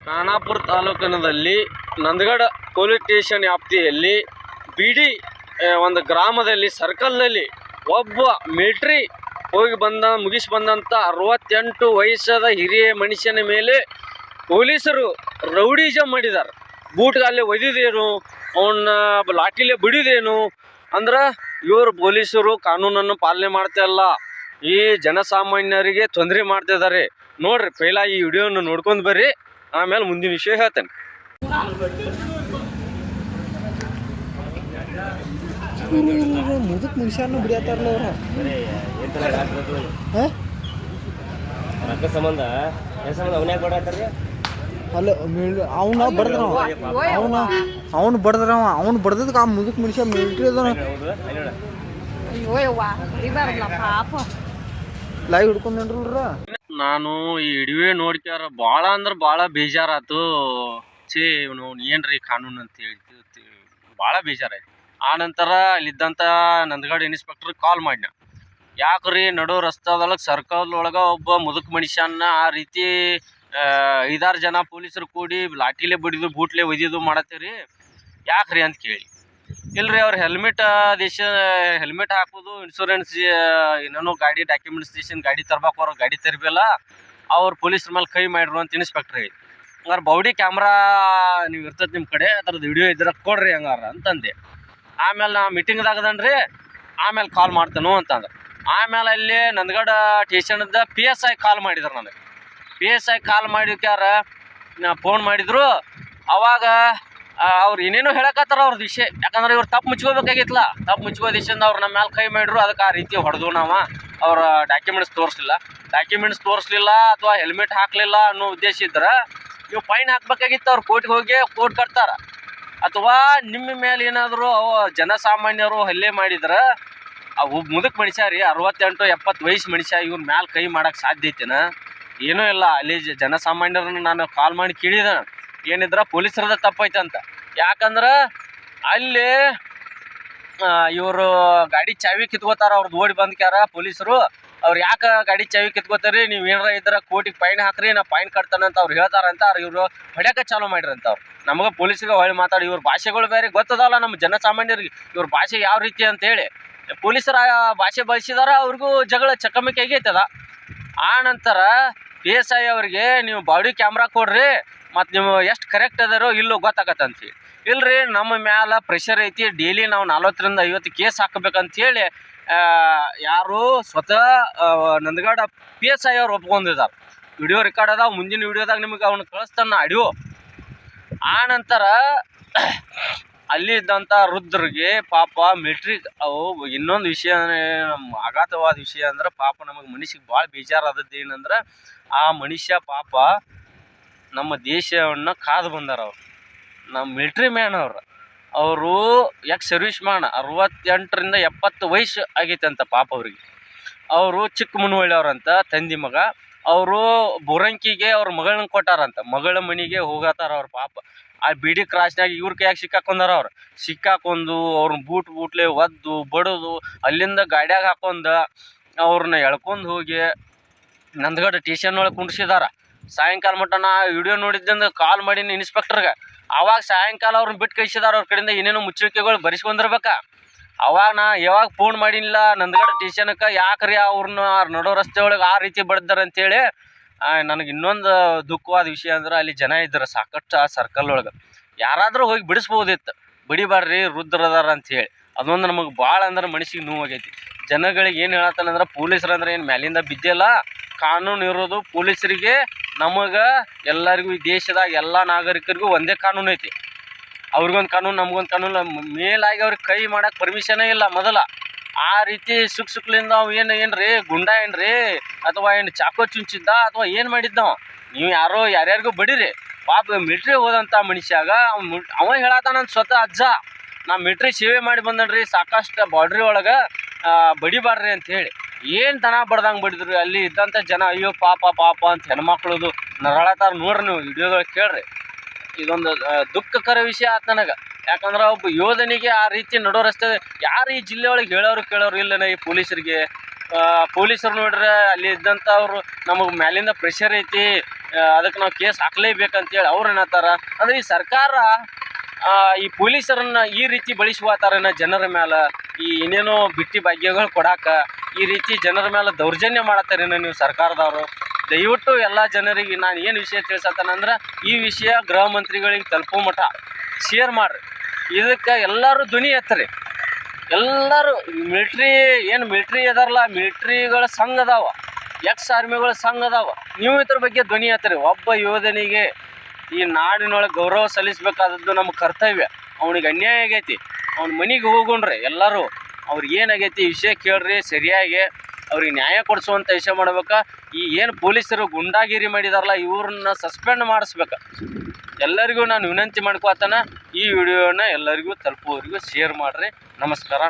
ಖಾನಾಪುರ ತಾಲೂಕಿನಲ್ಲಿ Nandagad police station ವ್ಯಾಪ್ತಿಯಲ್ಲಿ ಬಿಡಿ ಒಂದು ಗ್ರಾಮದಲ್ಲಿ ಸರ್ಕಲ್ನಲ್ಲಿ ಒಬ್ಬ ಮಿಲಿಟ್ರಿ ಮುಗಿಸಿ ಬಂದಂಥ 68 ವಯಸ್ಸಾದ ಹಿರಿಯ ಮನುಷ್ಯನ ಮೇಲೆ ಪೊಲೀಸರು ರೌಡಿಸಮ್ ಮಾಡಿದ್ದಾರೆ. ಬೂಟ್ಗಲ್ಲೇ ಒದಿದೇನು, ಅವನ್ನ ಲಾಠಿಲೇ ಬಿಡಿದೇನು ಅಂದ್ರೆ ಇವರು ಪೊಲೀಸರು ಕಾನೂನನ್ನು ಪಾಲನೆ ಮಾಡ್ತಾ ಇಲ್ಲ, ಈ ಜನಸಾಮಾನ್ಯರಿಗೆ ತೊಂದರೆ ಮಾಡ್ತಿದ್ದಾರೆ. ನೋಡ್ರಿ, ಪೈಲ ಈ ವಿಡಿಯೋನ ನೋಡ್ಕೊಂಡು ಬರ್ರಿ, ಆಮೇಲೆ ಮುಂದಿನ ವಿಷಯ ಹೇಳ್ತೇನೆ. ಮುದುಕ್ ಮನುಷ್ಯನ ಬಿಡಿಯತ್ತಾರಲ್ಲ ರೊಕ್ಕ ಸಂಬಂಧ ಅವನ್ಯಾಗ ಬಡಾತಾರ್ರಿ. ಅಲ್ಲ ಅವನ ಬಡದ್ರ ಅವನು ಬಡ್ದಕ್ಕೆ ಆ ಮುದುಕ್ ಮನುಷ್ಯ ಮಿಲಿಟ್ರಿ ಅದ ಲೈವ್ ಹಿಡ್ಕೊಂಡ್ರ. ನಾನು ಈ ವಿಡಿಯೋ ನೋಡ್ಕ್ಯಾರ ಭಾಳ ಅಂದ್ರೆ ಭಾಳ ಬೇಜಾರಾತು. ಇವನು ಏನ್ರಿ ಕಾನೂನು ಅಂತ ಹೇಳಿ ಭಾಳ ಬೇಜಾರಾಯ್ತು. ಆ ನಂತರ ಅಲ್ಲಿದ್ದಂಥ ನಂದಗಡ ಇನ್ಸ್ಪೆಕ್ಟರ್ ಕಾಲ್ ಮಾಡಿನ, ಯಾಕ್ರಿ ನಡು ರಸ್ತಾದೊಳಗೆ ಸರ್ಕಲ್ ಒಳಗೆ ಒಬ್ಬ ಮುದುಕ್ ಮನುಷ್ಯನ ಆ ರೀತಿ 5-6 ಜನ ಪೊಲೀಸರು ಕೂಡಿ ಲಾಠಿಲೇ ಬಡಿದು ಬೂಟ್ಲೆ ಒಯ್ದಿದ್ದು ಮಾಡತ್ತೀರಿ ಯಾಕ್ರಿ ಅಂತ ಕೇಳಿ. ಇಲ್ರಿ, ಅವ್ರು ಹೆಲ್ಮೆಟ್ ಹಾಕೋದು, ಇನ್ಶೂರೆನ್ಸ್ ಇನ್ನೂ ಗಾಡಿ ಡಾಕ್ಯುಮೆಂಟ್ಸೇಷನ್ ಗಾಡಿ ತರ್ಬೇಕು, ಅವ್ರು ಗಾಡಿ ತರಬೇಕಲ್ಲ, ಅವ್ರು ಪೊಲೀಸ್ರ ಮೇಲೆ ಕೈ ಮಾಡ್ರು ಅಂತ ಇನ್ಸ್ಪೆಕ್ಟ್ರ್ ಹೇಳಿ. ಹಂಗಾರೆ ಬೌಡಿ ಕ್ಯಾಮ್ರಾ ನೀವು ಇರ್ತದೆ ನಿಮ್ಮ ಕಡೆ, ಅದ್ರದ್ದು ವಿಡಿಯೋ ಇದ್ರೆ ಕೊಡ್ರಿ ಹಂಗಾರ ಅಂತಂದೆ. ಆಮೇಲೆ ನಾ ಮೀಟಿಂಗ್ದಾಗದನ್ರಿ, ಆಮೇಲೆ ಕಾಲ್ ಮಾಡ್ತೇನೆ ಅಂತಂದ್ರೆ. ಆಮೇಲೆ ಅಲ್ಲಿ ನಂದಗಡ ಸ್ಟೇಷನ್ದ PSI ಕಾಲ್ ಮಾಡಿದ್ರು ನನಗೆ. PSI ಕಾಲ್ ಮಾಡಿಕ್ಯಾರ ಫೋನ್ ಮಾಡಿದ್ರು. ಅವಾಗ ಅವ್ರು ಏನೇನೋ ಹೇಳಕತ್ತಾರ ಅವ್ರದ್ದು ವಿಷಯ. ಯಾಕಂದ್ರೆ ಇವ್ರು ತಪ್ಪು ಮುಚ್ಕೋಬೇಕಾಗಿತ್ತಲ್ಲ, ತಪ್ಪು ಮುಚ್ಕೋದಿಶಂದ ಅವ್ರು ನಮ್ಮ ಮೇಲೆ ಕೈ ಮಾಡಿದ್ರು. ಅದಕ್ಕೆ ಆ ರೀತಿ ಹೊಡೆದು ನಾವು ಅವ್ರ ಡಾಕ್ಯುಮೆಂಟ್ಸ್ ತೋರಿಸ್ಲಿಲ್ಲ ಅಥವಾ ಹೆಲ್ಮೆಟ್ ಹಾಕಲಿಲ್ಲ ಅನ್ನೋ ಉದ್ದೇಶ ಇದ್ರೆ ನೀವು ಫೈನ್ ಹಾಕಬೇಕಾಗಿತ್ತು. ಅವ್ರು ಕೋರ್ಟ್ಗೆ ಹೋಗಿ ಕೋರ್ಟ್ ಕಟ್ತಾರ. ಅಥವಾ ನಿಮ್ಮ ಮೇಲೆ ಏನಾದರೂ ಜನಸಾಮಾನ್ಯರು ಹಲ್ಲೆ ಮಾಡಿದ್ರೆ ಅವು ಮುದುಕ್ ಮನುಷ್ಯ ರೀ, 68-70 ವಯಸ್ಸು ಮನುಷ್ಯ, ಇವ್ರ ಮ್ಯಾಲೆ ಕೈ ಮಾಡೋಕ್ಕೆ ಸಾಧ್ಯ ಐತೆನ? ಏನೂ ಇಲ್ಲ. ಅಲ್ಲಿ ಜನಸಾಮಾನ್ಯರನ್ನು ನಾನು ಕಾಲ್ ಮಾಡಿ ಕೇಳಿದೆ, ಏನಿದ್ರೆ ಪೊಲೀಸರದ ತಪ್ಪೈತೆ ಅಂತ. ಯಾಕಂದ್ರೆ ಅಲ್ಲಿ ಇವರು ಗಾಡಿ ಚಾವಿ ಕಿತ್ಕೋತಾರ. ಅವ್ರದ್ದು ಓಡಿ ಬಂದ್ಕ್ಯಾರ ಪೊಲೀಸರು. ಅವ್ರು ಯಾಕೆ ಗಾಡಿ ಚಾವಿ ಕಿತ್ಕೋತಾರಿ, ನೀವು ಏನಾರ ಇದ್ರೆ ಕೋರ್ಟಿಗೆ ಫೈನ್ ಹಾಕ್ರಿ, ನಾ ಫೈನ್ ಕಟ್ತಾನಂತ ಅವ್ರು ಹೇಳ್ತಾರಂತ. ಇವರು ಹೊಡ್ಯಾಕೆ ಚಾಲೂ ಮಾಡಿರಂತ. ಅವ್ರು ನಮಗೆ ಪೊಲೀಸಿಗೆ ಹೊಳ್ಳಿ ಮಾತಾಡಿ, ಇವ್ರ ಭಾಷೆಗಳು ಬೇರೆ ಗೊತ್ತದಲ್ಲ ನಮ್ಮ ಜನಸಾಮಾನ್ಯರಿಗೆ, ಇವ್ರ ಭಾಷೆ ಯಾವ ರೀತಿ ಅಂತೇಳಿ ಪೊಲೀಸರ ಭಾಷೆ ಬಳಸಿದಾರ. ಅವ್ರಿಗೂ ಜಗಳ ಚಕಮಕಿ ಆಗೈತದ. ಆ ನಂತರ PSI ಅವ್ರಿಗೆ ನೀವು ಬಾಡಿ ಕ್ಯಾಮ್ರಾ ಕೊಡ್ರಿ, ಮತ್ತು ನೀವು ಎಷ್ಟು ಕರೆಕ್ಟ್ ಅದಾರೋ ಇಲ್ಲೋ ಗೊತ್ತಾಗತ್ತಂತೀವಿ. ಇಲ್ರಿ, ನಮ್ಮ ಮ್ಯಾಲ ಪ್ರೆಷರ್ ಐತಿ, ಡೈಲಿ ನಾವು 40-50 ಕೇಸ್ ಹಾಕಬೇಕಂತೇಳಿ ಯಾರು ಸ್ವತಃ ನಂದಗಡ PSI ಅವ್ರು ಒಪ್ಕೊಂಡಿದ್ದಾರೆ. ವಿಡಿಯೋ ರೆಕಾರ್ಡ್ ಅದಾವ, ಮುಂದಿನ ವಿಡಿಯೋದಾಗ ನಿಮಗೆ ಅವ್ನು ಕಳಿಸ್ತಾನ ಆಡಿಯೋ. ಆ ನಂತರ ಅಲ್ಲಿ ಇದ್ದಂಥ ವೃದ್ಧರಿಗೆ ಪಾಪ ಮಿಲಿಟ್ರಿ ಅವು ಇನ್ನೊಂದು ವಿಷಯ, ನಮ್ಮ ಆಘಾತವಾದ ವಿಷಯ ಅಂದ್ರೆ ಪಾಪ ನಮಗೆ ಮನುಷ್ಯಗೆ ಭಾಳ ಬೇಜಾರಾದದ್ದು ಏನಂದ್ರೆ, ಆ ಮನುಷ್ಯ ಪಾಪ ನಮ್ಮ ದೇಶವನ್ನು ಕಾದು ಬಂದಾರ. ಅವ್ರು ನಮ್ಮ ಮಿಲಿಟ್ರಿ ಮ್ಯಾನ್, ಅವರು ಸರ್ವಿಸ್ ಮ್ಯಾನ್, 68-70 ವಯಸ್ಸು ಆಗೈತೆ ಅಂತ ಪಾಪ ಅವ್ರಿಗೆ. ಅವರು ಚಿಕ್ಕ ಮುನವಳ್ಳಿಯವ್ರಂತ ತಂದೆ ಮಗ. ಅವರು ಬುರಂಕಿಗೆ ಅವ್ರ ಮಗಳನ್ನ ಕೊಟ್ಟಾರಂತ, ಮಗಳ ಮನೆಗೆ ಹೋಗತ್ತಾರ ಅವ್ರ ಪಾಪ. ಆ ಬಿಡಿ ಕ್ರಾಸ್ನಾಗ ಇವ್ರ ಕೈಯಾಗ ಸಿಕ್ಕಾಕೊಂಡು ಅವ್ರನ್ನ ಬೂಟ್ಲೆ ಒದ್ದು ಬಡೋದು, ಅಲ್ಲಿಂದ ಗಾಡ್ಯಾಗ ಹಾಕೊಂಡು ಅವ್ರನ್ನ ಎಳ್ಕೊಂಡು ಹೋಗಿ ನಂದಗಡ ಸ್ಟೇಷನ್ ಒಳಗೆ ಕುಂಡ್ರಿಸಿದಾರ. ಸಾಯಂಕಾಲ ಮಟ್ಟ ನಾ ವಿಡಿಯೋ ನೋಡಿದ್ದಂದ್ರೆ ಕಾಲ್ ಮಾಡೀನಿ ಇನ್ಸ್ಪೆಕ್ಟರ್ಗೆ. ಆವಾಗ ಸಾಯಂಕಾಲ ಅವ್ರನ್ನ ಬಿಟ್ಟು ಕಳಿಸಿದಾರ. ಅವ್ರ ಕಡೆಯಿಂದ ಏನೇನೋ ಮುಚ್ಚಳಿಕೆಗಳು ಬರೆಸ್ಕೊಂಡಿರ್ಬೇಕಾ. ಅವಾಗ ನಾ ಯಾವಾಗ ಫೋನ್ ಮಾಡಿಲ್ಲ ನಂದಗಡ ಸ್ಟೇಷನ್ಗೆ, ಯಾಕ್ರಿ ಅವ್ರನ್ನ ನಡೋ ರಸ್ತೆ ಒಳಗೆ ಆ ರೀತಿ ಬಡ್ದಾರ ಅಂತೇಳಿ. ನನಗೆ ಇನ್ನೊಂದು ದುಃಖವಾದ ವಿಷಯ ಅಂದ್ರೆ, ಅಲ್ಲಿ ಜನ ಇದ್ದಾರೆ ಸಾಕಷ್ಟು ಆ ಸರ್ಕಲ್ ಒಳಗೆ. ಯಾರಾದರೂ ಹೋಗಿ ಬಿಡಿಸ್ಬೋದಿತ್ತು, ಬಿಡಿಬಾರ್ರಿ ವೃದ್ಧರದಾರ ಅಂಥೇಳಿ. ಅದೊಂದು ನಮಗೆ ಭಾಳ ಅಂದ್ರೆ ಮನಸ್ಸಿಗೆ ನೋವಾಗೈತಿ. ಜನಗಳಿಗೆ ಏನು ಹೇಳತ್ತಾನಂದ್ರೆ, ಪೊಲೀಸರು ಅಂದ್ರೆ ಏನು ಮ್ಯಾಲಿಂದ ಬಿದ್ದಿಲ್ಲ, ಕಾನೂನು ಇರೋದು ಪೊಲೀಸರಿಗೆ, ನಮಗೆ ಎಲ್ಲರಿಗೂ ಈ ದೇಶದಾಗ ಎಲ್ಲ ನಾಗರಿಕರಿಗೂ ಒಂದೇ ಕಾನೂನು ಐತಿ. ಅವ್ರಿಗೊಂದು ಕಾನೂನು, ನಮಗೊಂದು ಕಾನೂನು. ಮೇಲಾಗಿ ಅವ್ರಿಗೆ ಕೈ ಮಾಡೋಕ್ಕೆ ಪರ್ಮಿಷನೇ ಇಲ್ಲ ಮೊದಲ. ಆ ರೀತಿ ಸುಕ್ಲಿಂದ ಅವು ಏನ್ರಿ ಗುಂಡ ಏನ್ರಿ, ಅಥವಾ ಏನು ಚಾಕೋ ಚುಂಚಿದ್ದ, ಅಥವಾ ಏನು ಮಾಡಿದ್ದವ? ನೀವು ಯಾರ್ಯಾರಿಗೂ ಬಡೀರಿ. ಪಾಪ ಮಿಲ್ಟ್ರಿ ಹೋದಂಥ ಮನುಷ್ಯಾಗ ಅವ ಹೇಳತ್ತಾನ ಸ್ವತಃ ಅಜ್ಜ, ನಾ ಮಿಲ್ಟ್ರಿ ಸೇವೆ ಮಾಡಿ ಬಂದನ್ರಿ, ಸಾಕಷ್ಟು ಬಾರ್ಡ್ರಿ ಒಳಗೆ ಬಡಿಬಾರ್ರಿ ಅಂಥೇಳಿ. ಏನು ದನ ಬಡ್ದಂಗೆ ಬಡಿದ್ರಿ. ಅಲ್ಲಿ ಇದ್ದಂಥ ಜನ ಅಯ್ಯೋ ಪಾಪ ಅಂತ ಹೆಣ್ಮಕ್ಳದು ನರಳತ್ತಾರ. ನೋಡ್ರಿ, ನೀವು ವಿಡಿಯೋದೊಳಗೆ ಕೇಳ್ರಿ. ಇದೊಂದು ದುಃಖಕರ ವಿಷಯ ಆಯ್ತು ನನಗೆ. ಯಾಕಂದ್ರೆ ಒಬ್ಬ ಯೋಧನಿಗೆ ಆ ರೀತಿ ನಡೋ ರಸ್ತೆ ಯಾರು ಈ ಜಿಲ್ಲೆ ಒಳಗೆ ಕೇಳೋರು ಇಲ್ಲನ ಈ ಪೊಲೀಸರಿಗೆ. ಪೊಲೀಸರು ನೋಡ್ರೆ ಅಲ್ಲಿ ಇದ್ದಂಥವ್ರು ನಮಗೆ ಮ್ಯಾಲಿಂದ ಪ್ರೆಷರ್ ಐತಿ, ಅದಕ್ಕೆ ನಾವು ಕೇಸ್ ಹಾಕ್ಲೇಬೇಕಂತೇಳಿ ಅವ್ರು ಏನತ್ತಾರ ಅಂದ್ರೆ ಈ ಸರ್ಕಾರ ಈ ಪೊಲೀಸರನ್ನು ಈ ರೀತಿ ಬಳಸುವತ್ತಾರನ ಜನರ ಮೇಲೆ ಈ ಏನೇನೋ ಬಿಟ್ಟಿ ಭಾಗ್ಯಗಳು ಕೊಡಾಕ ಈ ರೀತಿ ಜನರ ಮೇಲೆ ದೌರ್ಜನ್ಯ ಮಾಡತ್ತಾರೇನೋ ನೀವು ಸರ್ಕಾರದವರು. ದಯವಿಟ್ಟು ಎಲ್ಲ ಜನರಿಗೆ ನಾನು ಏನು ವಿಷಯ ತಿಳಿಸತ್ತಾನಂದ್ರೆ ಈ ವಿಷಯ ಗೃಹ ಮಂತ್ರಿಗಳಿಗೆ ತಲುಪೋ ಮಟ್ಟ ಶೇರ್ ಮಾಡಿರಿ. ಇದಕ್ಕೆ ಎಲ್ಲರೂ ಧ್ವನಿ ಎತ್ತರಿ. ಎಲ್ಲರೂ ಮಿಲ್ಟ್ರಿ ಅದಾರಲ್ಲ, ಮಿಲ್ಟ್ರಿಗಳ ಸಂಘ ಅದಾವ, ಎಕ್ಸ್ ಆರ್ಮಿಗಳ ಸಂಘ ಅದಾವ, ನೀವು ಇದ್ರ ಬಗ್ಗೆ ಧ್ವನಿ ಎತ್ತರಿ. ಒಬ್ಬ ಯೋಧನಿಗೆ ಈ ನಾಡಿನೊಳಗೆ ಗೌರವ ಸಲ್ಲಿಸಬೇಕಾದದ್ದು ನಮ್ಮ ಕರ್ತವ್ಯ. ಅವನಿಗೆ ಅನ್ಯಾಯ ಆಗೈತಿ, ಅವ್ನ ಮನೆಗೆ ಹೋಗೋಣ್ರಿ ಎಲ್ಲರೂ. ಅವ್ರಿಗೆ ಏನಾಗೈತಿ ವಿಷಯ ಕೇಳ್ರಿ, ಸರಿಯಾಗಿ ಅವ್ರಿಗೆ ನ್ಯಾಯ ಕೊಡಿಸುವಂಥ ವಿಷಯ ಮಾಡ್ಬೇಕು. ಈ ಏನು ಪೊಲೀಸರು ಗುಂಡಾಗಿರಿ ಮಾಡಿದಾರಲ್ಲ ಇವ್ರನ್ನ ಸಸ್ಪೆಂಡ್ ಮಾಡಿಸ್ಬೇಕು. ಎಲ್ಲರಿಗೂ ನಾನು ವಿನಂತಿ ಮಾಡ್ಕೋತಾನ ಈ ವಿಡಿಯೋನ ಎಲ್ಲರಿಗೂ ತಲುಪುವವರಿಗೂ ಶೇರ್ ಮಾಡಿರಿ. ನಮಸ್ಕಾರ.